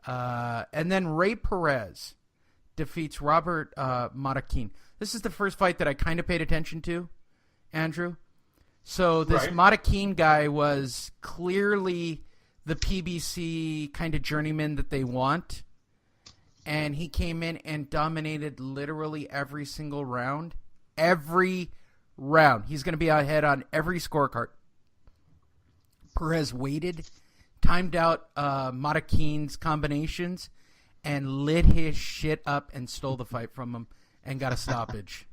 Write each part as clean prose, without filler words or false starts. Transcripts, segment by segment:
And then Ray Perez defeats Robert Matakin. This is the first fight that I kind of paid attention to, Andrew. So this Matakin guy was clearly the PBC kind of journeyman that they want. And he came in and dominated literally every single round. Every round. He's going to be ahead on every scorecard. Perez waited, timed out Matakin's combinations, and lit his shit up and stole the fight from him and got a stoppage.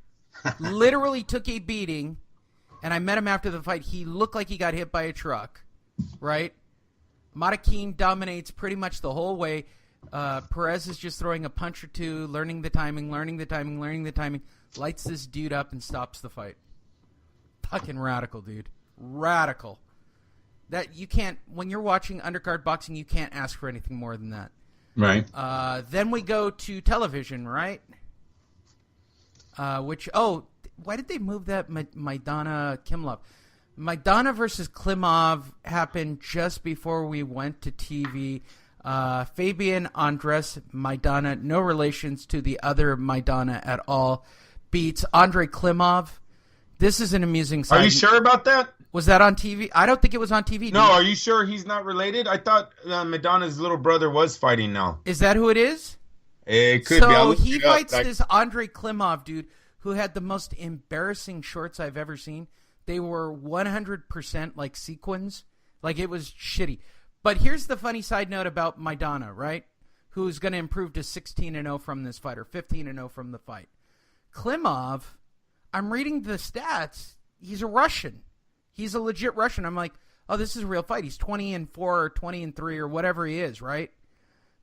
Literally took a beating, and I met him after the fight. He looked like he got hit by a truck, right? Matakin dominates pretty much the whole way. Perez is just throwing a punch or two, learning the timing, lights this dude up and stops the fight. Fucking radical, dude. Radical. That you can't, when you're watching undercard boxing, you can't ask for anything more than that. Right. Then we go to television, right? Why did they move that Maidana Kimlov? Maidana versus Klimov happened just before we went to TV. Fabian Andres Maidana, no relations to the other Maidana at all, beats Andrei Klimov. This is an amusing side. Are you sure about that? Was that on TV? I don't think it was on TV. No, are you sure he's not related? I thought Maidana's little brother was fighting now. Is that who it is? It could be. So he fights this Andrei Klimov dude who had the most embarrassing shorts I've ever seen. They were 100% like sequins. Like it was shitty. But here's the funny side note about Maidana, right? Who's going to improve to 16-0 from this fight or 15-0 from the fight. Klimov, I'm reading the stats. He's a Russian. He's a legit Russian. I'm like, oh, this is a real fight. He's 20-4 or 20-3 or whatever he is, right?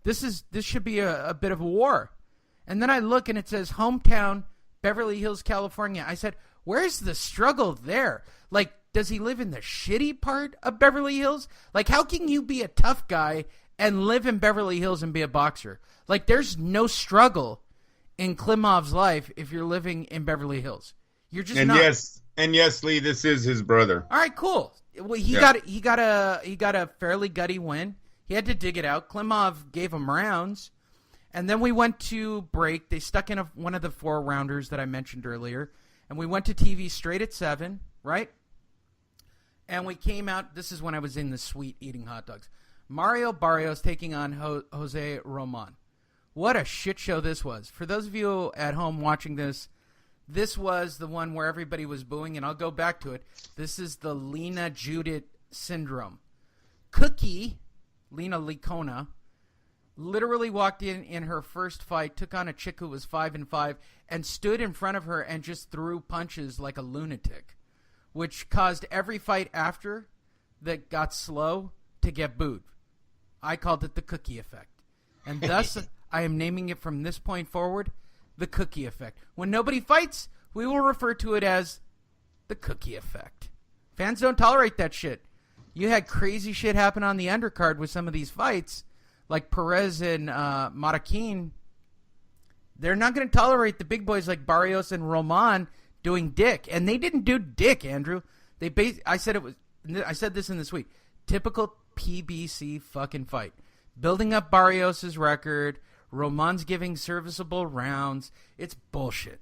This should be a bit of a war. And then I look and it says hometown, Beverly Hills, California. I said, where's the struggle there? Like, does he live in the shitty part of Beverly Hills? Like, how can you be a tough guy and live in Beverly Hills and be a boxer? Like, there's no struggle in Klimov's life if you're living in Beverly Hills. You're just not. Yes, Lee, this is his brother. All right, cool. Well, he got a fairly gutty win. He had to dig it out. Klimov gave him rounds, and then we went to break. They stuck in one of the 4-rounders that I mentioned earlier, and we went to TV straight at 7, right? And we came out. This is when I was in the suite eating hot dogs. Mario Barrios taking on Jose Roman. What a shit show this was. For those of you at home watching this, this was the one where everybody was booing, and I'll go back to it. This is the Lena Judith syndrome. Cookie, Lena Licona, literally walked in her first fight, took on a chick who was 5-5, and stood in front of her and just threw punches like a lunatic, which caused every fight after that got slow to get booed. I called it the cookie effect. And thus, I am naming it from this point forward, the cookie effect. When nobody fights, we will refer to it as the cookie effect. Fans don't tolerate that shit. You had crazy shit happen on the undercard with some of these fights, like Perez and Matakin. They're not going to tolerate the big boys like Barrios and Roman doing dick, and they didn't do dick, Andrew. I said this in the suite. Typical PBC fucking fight. Building up Barrios' record. Roman's giving serviceable rounds. It's bullshit.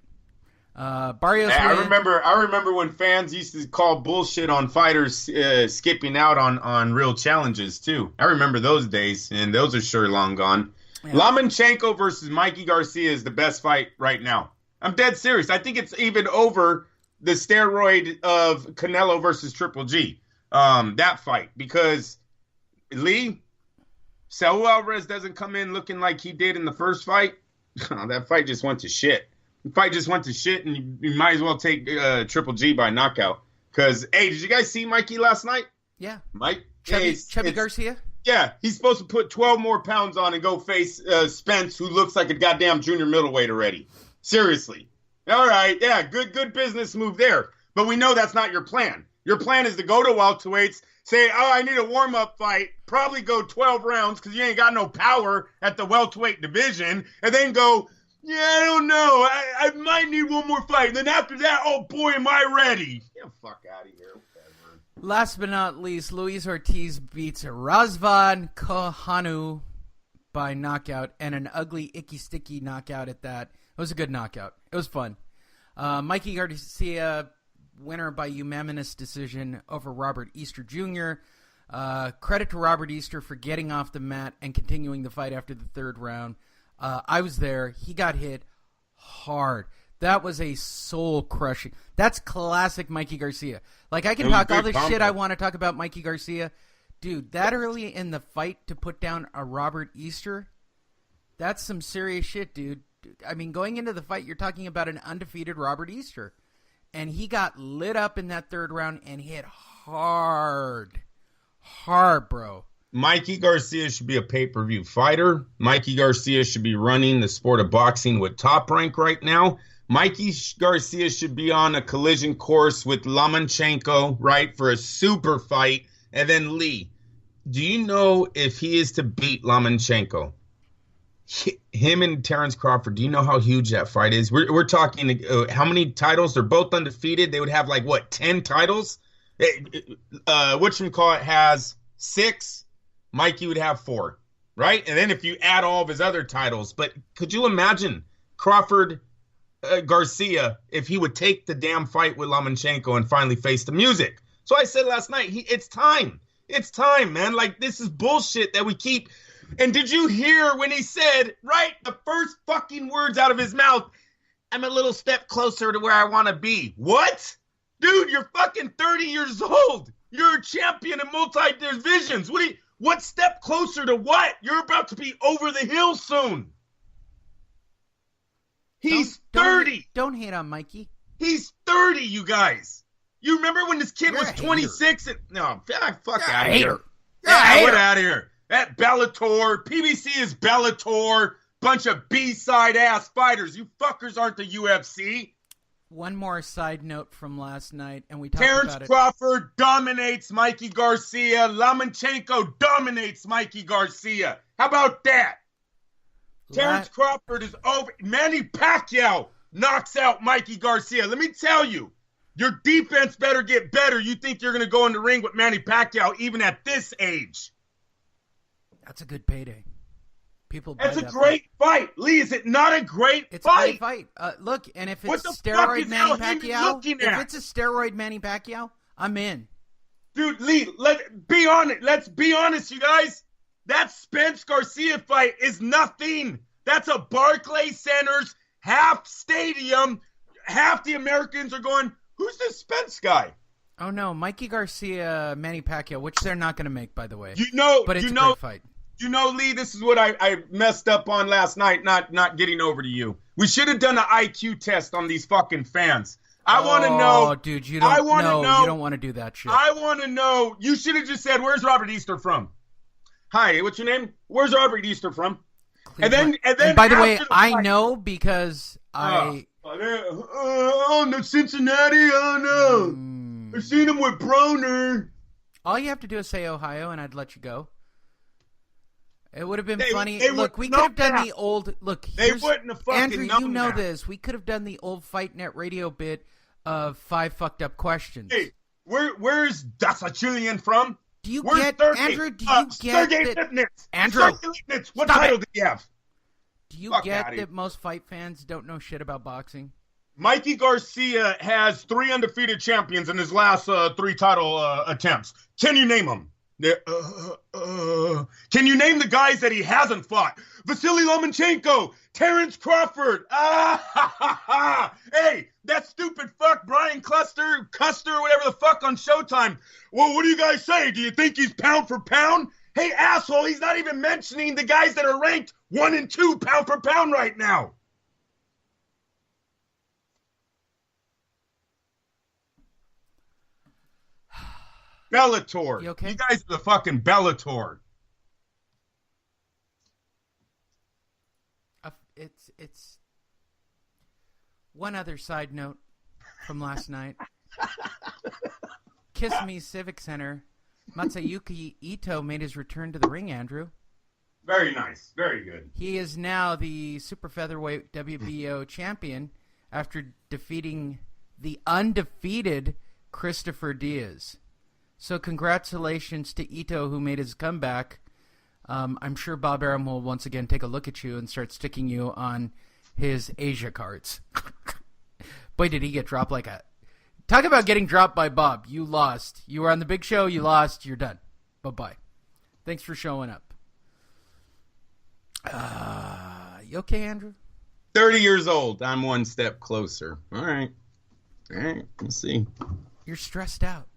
Barrios. I remember when fans used to call bullshit on fighters skipping out on real challenges too. I remember those days, and those are sure long gone. Yeah. Lomachenko versus Mikey Garcia is the best fight right now. I'm dead serious. I think it's even over the steroid of Canelo versus Triple G. That fight, because Lee, Saul Alvarez doesn't come in looking like he did in the first fight. That fight just went to shit. The fight just went to shit, and you might as well take Triple G by knockout. Because, hey, did you guys see Mikey last night? Yeah. Mike? Chubby Garcia? Yeah, he's supposed to put 12 more pounds on and go face Spence, who looks like a goddamn junior middleweight already. Seriously. All right, yeah, good business move there. But we know that's not your plan. Your plan is to go to welterweights, say, oh, I need a warm-up fight, probably go 12 rounds because you ain't got no power at the welterweight division, and then go, yeah, I don't know, I might need one more fight. And then after that, oh, boy, am I ready. Get the fuck out of here. Whatever. Last but not least, Luis Ortiz beats Razvan Kohanu by knockout, and an ugly, icky, sticky knockout at that. It was a good knockout. It was fun. Mikey Garcia, winner by unanimous decision over Robert Easter Jr. Credit to Robert Easter for getting off the mat and continuing the fight after the third round. I was there. He got hit hard. That was a soul-crushing. That's classic Mikey Garcia. Like, I can talk all this shit I want to talk about Mikey Garcia. Dude, that early in the fight to put down a Robert Easter, that's some serious shit, dude. I mean, going into the fight, you're talking about an undefeated Robert Easter. And he got lit up in that third round and hit hard. Hard, bro. Mikey Garcia should be a pay-per-view fighter. Mikey Garcia should be running the sport of boxing with Top Rank right now. Mikey Garcia should be on a collision course with Lomachenko, right, for a super fight. And then Lee, do you know if he is to beat Lomachenko, him and Terrence Crawford, do you know how huge that fight is? We're talking how many titles? They're both undefeated. They would have 10 titles? Whatchamacallit has 6. Mikey would have 4, right? And then if you add all of his other titles. But could you imagine Crawford Garcia if he would take the damn fight with Lomachenko and finally face the music? So I said last night, it's time. It's time, man. This is bullshit that we keep. And did you hear when he said, right, the first fucking words out of his mouth, I'm a little step closer to where I want to be. What? Dude, you're fucking 30 years old. You're a champion in multi-divisions. What step closer to what? You're about to be over the hill soon. He's 30. Don't hate on Mikey. He's 30, you guys. You remember when this kid was 26? No, fuck out of here. Yeah, get out of here. That Bellator, PBC is Bellator, bunch of B-side ass fighters. You fuckers aren't the UFC. One more side note from last night, and we talked Terrence about it. Crawford dominates Mikey Garcia. Lomachenko dominates Mikey Garcia. How about that? Terrence Crawford is over. Manny Pacquiao knocks out Mikey Garcia. Let me tell you, your defense better get better. You think you're going to go in the ring with Manny Pacquiao even at this age? That's a good payday. People. That's a great fight. Lee, is it not a great fight? It's a great fight. Look, and if it's steroid Manny Pacquiao, I'm in. Dude, Lee, let's be honest. Let's be honest, you guys. That Spence Garcia fight is nothing. That's a Barclays Center's half stadium. Half the Americans are going, who's this Spence guy? Oh no, Mikey Garcia, Manny Pacquiao, which they're not going to make, by the way. But it's a great fight. You know, Lee, this is what I messed up on last night, not getting over to you. We should have done an IQ test on these fucking fans. I want to know. Oh, dude, you don't know. You don't want to do that shit. I want to know. You should have just said, where's Robert Easter from? Hi, what's your name? Where's Robert Easter from? Cleveland. And then by the way, I know because I... no, Cincinnati, oh no. I've seen him with Broner. All you have to do is say Ohio, and I'd let you go. It would have been funny. Look, we could have done the old... Look, they wouldn't have fucking Andrew, known you know that. this. We could have done the old Fight Net radio bit of 5 fucked up questions. Hey, where's Dasachilian from? Do you get... Andrew, do you get Sergey that... Lipnitz. Andrew! Sergey Lipnitz. What title did he have? Do you get that most fight fans don't know shit about boxing? Mikey Garcia has 3 undefeated champions in his last 3 title attempts. Can you name them? Can you name the guys that he hasn't fought? Vasily Lomachenko, Terrence Crawford. Hey, that stupid fuck Brian Custer, whatever the fuck on Showtime. Well, what do you guys say? Do you think he's pound for pound? Hey, asshole, he's not even mentioning the guys that are ranked 1 and 2 pound for pound right now. Bellator. You okay? You guys are the fucking Bellator. It's one other side note from last night. Kiss Me Civic Center. Matsuyuki Ito made his return to the ring, Andrew. Very nice. Very good. He is now the super featherweight WBO champion after defeating the undefeated Christopher Diaz. So congratulations to Ito, who made his comeback. I'm sure Bob Arum will once again take a look at you and start sticking you on his Asia cards. Boy, did he get dropped like a... Talk about getting dropped by Bob. You lost. You were on the big show. You lost. You're done. Bye-bye. Thanks for showing up. You okay, Andrew? 30 years old. I'm one step closer. All right. Let's see. You're stressed out.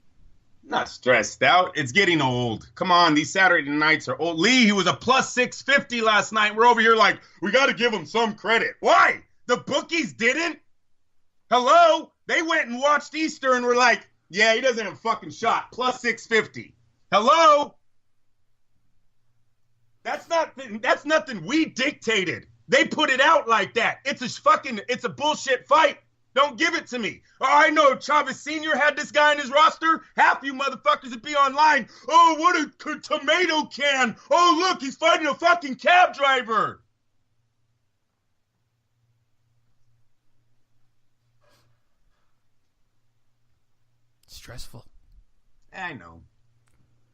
Not stressed out. It's getting old. Come on, these Saturday nights are old. Lee, he was a plus 650 last night. We're over here like, we got to give him some credit. Why? The bookies didn't? Hello? They went and watched Easter and were like, yeah, he doesn't have a fucking shot. Plus 650. Hello? That's nothing we dictated. They put it out like that. It's a bullshit fight. Don't give it to me. Oh, I know Chavez Sr. had this guy in his roster. Half you motherfuckers would be online. Oh, what a tomato can. Oh, look, he's fighting a fucking cab driver. Stressful. I know.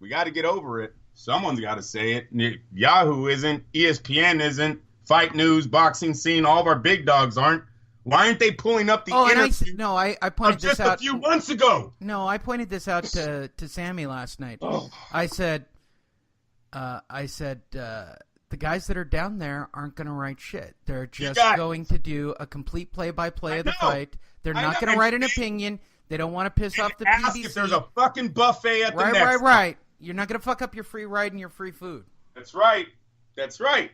We got to get over it. Someone's got to say it. Yahoo isn't. ESPN isn't. Fight News, Boxing Scene, all of our big dogs aren't. Why aren't they pulling up the interview I pointed this out just a few months ago? No, I pointed this out to Sammy last night. Oh. I said, the guys that are down there aren't going to write shit. They're just going to do a complete play-by-play of the fight. They're not going to write an opinion. They don't want to piss off the ask PBC. If there's a fucking buffet at the next. Right. You're not going to fuck up your free ride and your free food. That's right.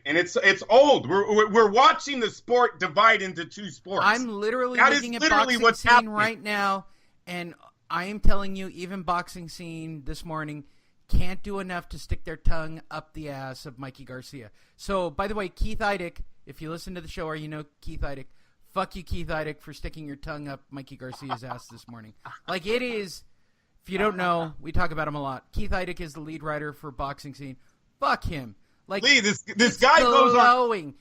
And it's old. We're watching the sport divide into two sports. I'm literally looking at Boxing Scene right now, and I am telling you, even Boxing Scene this morning can't do enough to stick their tongue up the ass of Mikey Garcia. So, by the way, Keith Eidick, if you listen to the show or you know Keith Eidick, fuck you, Keith Eidick, for sticking your tongue up Mikey Garcia's ass this morning. Like, it is, if you don't know, we talk about him a lot. Keith Eidick is the lead writer for Boxing Scene. Fuck him. Like, Lee, this guy goes on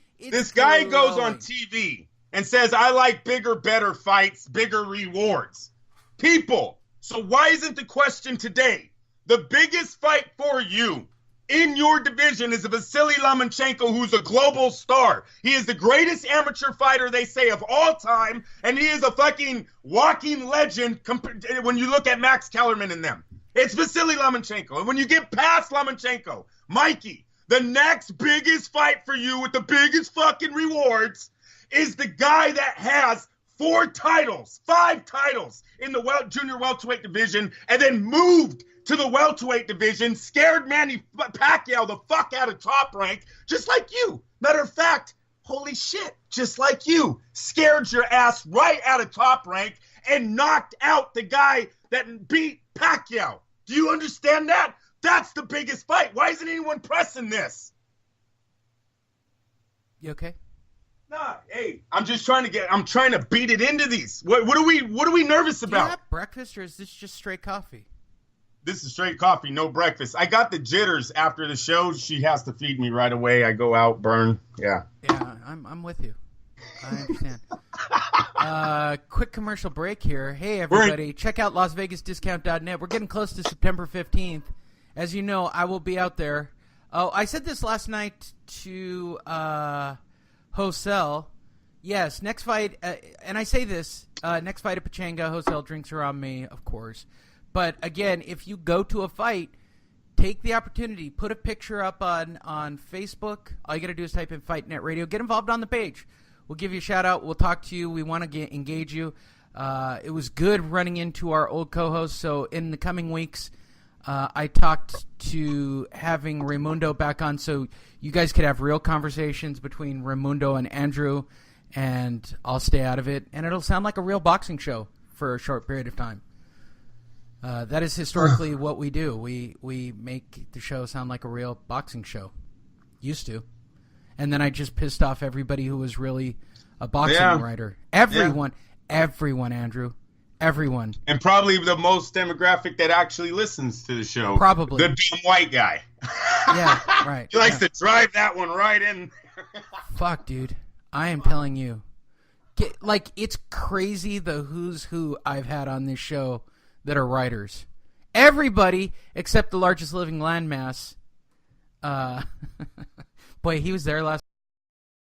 TV and says, I like bigger, better fights, bigger rewards. People, so why isn't the question today, the biggest fight for you in your division is a Vasily Lomachenko, who's a global star. He is the greatest amateur fighter, they say, of all time, and he is a fucking walking legend when you look at Max Kellerman and them. It's Vasily Lomachenko. And when you get past Lomachenko, Mikey, the next biggest fight for you with the biggest fucking rewards is the guy that has 5 titles in the junior welterweight division and then moved to the welterweight division, scared Manny Pacquiao the fuck out of Top Rank, just like you. Matter of fact, holy shit, just like you. Scared your ass right out of Top Rank and knocked out the guy that beat Pacquiao. Do you understand that? That's the biggest fight. Why isn't anyone pressing this? You okay? Nah, hey, I'm trying to beat it into these. What are we nervous about? Do you have breakfast or is this just straight coffee? This is straight coffee, no breakfast. I got the jitters after the show. She has to feed me right away. I go out, burn. Yeah. Yeah, I'm with you. I understand. Quick commercial break here. Hey, everybody, check out LasVegasDiscount.net. We're getting close to September 15th. As you know, I will be out there. Oh, I said this last night to Hosel. Yes, next fight, and I say this, next fight at Pachanga, Hosel drinks are on me, of course. But, again, if you go to a fight, take the opportunity. Put a picture up on Facebook. All you got to do is type in Fight Net Radio. Get involved on the page. We'll give you a shout-out. We'll talk to you. We want to engage you. It was good running into our old co-host, so in the coming weeks, I talked to having Raimundo back on so you guys could have real conversations between Raimundo and Andrew, and I'll stay out of it, and it'll sound like a real boxing show for a short period of time. That is historically what we do. We make the show sound like a real boxing show. Used to. And then I just pissed off everybody who was really a boxing writer. Everyone, Andrew. Everyone. And probably the most demographic that actually listens to the show. Probably. The dumb white guy. Yeah, right. He likes to drive that one right in. Fuck, dude. I am telling you. It's crazy the who's who I've had on this show that are writers. Everybody except the largest living landmass Boy, he was there last